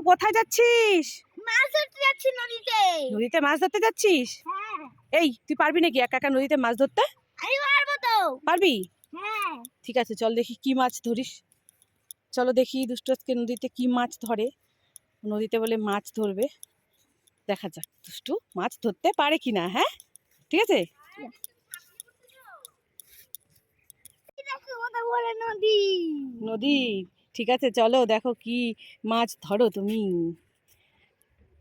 কোথায় যাচ্ছিস? মাছ ধরতে যাচ্ছি নদীতে। নদীতে মাছ ধরতে যাচ্ছিস? হ্যাঁ। এই তুই পারবি নাকি একা একা নদীতে মাছ ধরতে? আমি পারবো তো। পারবি? হ্যাঁ। ঠিক আছে, চল দেখি কি মাছ ধরিস। চলো দেখি দুষ্টু আজকে নদীতে কি মাছ ধরে। নদীতে বলে মাছ ধরবে, দেখা যাক দুষ্টু মাছ ধরতে পারে কিনা। হ্যাঁ ঠিক আছে। দেখো কথা বলে নদী। নদী, ঠিক আছে চলো দেখো কি মাছ ধরো তুমি।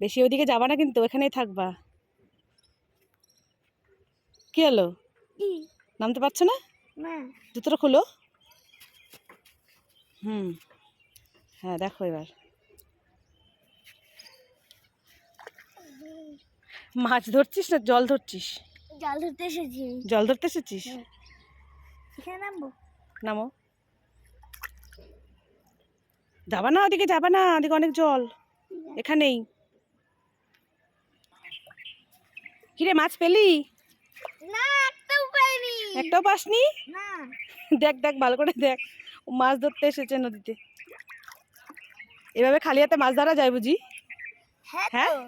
বেশি ওদিকে যাবা না কিন্তু, এখানেই থাকবা। কি হলো, কি? নামতে পারছো না? না। জুতোটা খোলো। হ্যাঁ দেখো এবার মাছ ধরছিস না জল ধরছিস? জাল ধরতে এসেছি। জল ধরতে এসেছিস? এখানে নামবো? নামো। যাবা না ওদিকে, যাবা না, ওদিকে অনেক জল, এখানেই। কিরে মাছ পেলি? না, একটাও পাইনি। একটাও পাসনি? না। দেখ দেখ ভালো করে দেখ, ও মাছ ধরতে এসেছে নদীতে। এভাবে খালি হাতে মাছ ধরা যায় বুঝি? হ্যাঁ হ্যাঁ তো।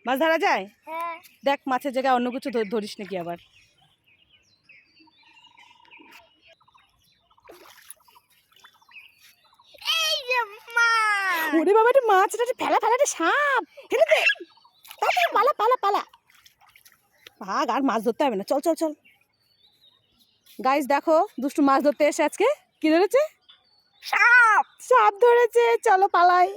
মাছ ধরা যায়। হ্যাঁ। দেখ মাছের জায়গায় অন্য কিছু ধরিস নাকি আবার। এই যে মাছ। ওরে বাবা, এটা মাছ, এটা ফেলা ফেলা, এটা সাপ, ফেলে দে তাড়াতাড়ি, পালা পালা পালা। ভাগ, আর মাছ ধরতে হবে না, চল চল চল। গাইস দেখো দুষ্টু মাছ ধরতে এসে আজকে কি ধরেছে? সাপ। সাপ ধরেছে, চলো পালাই।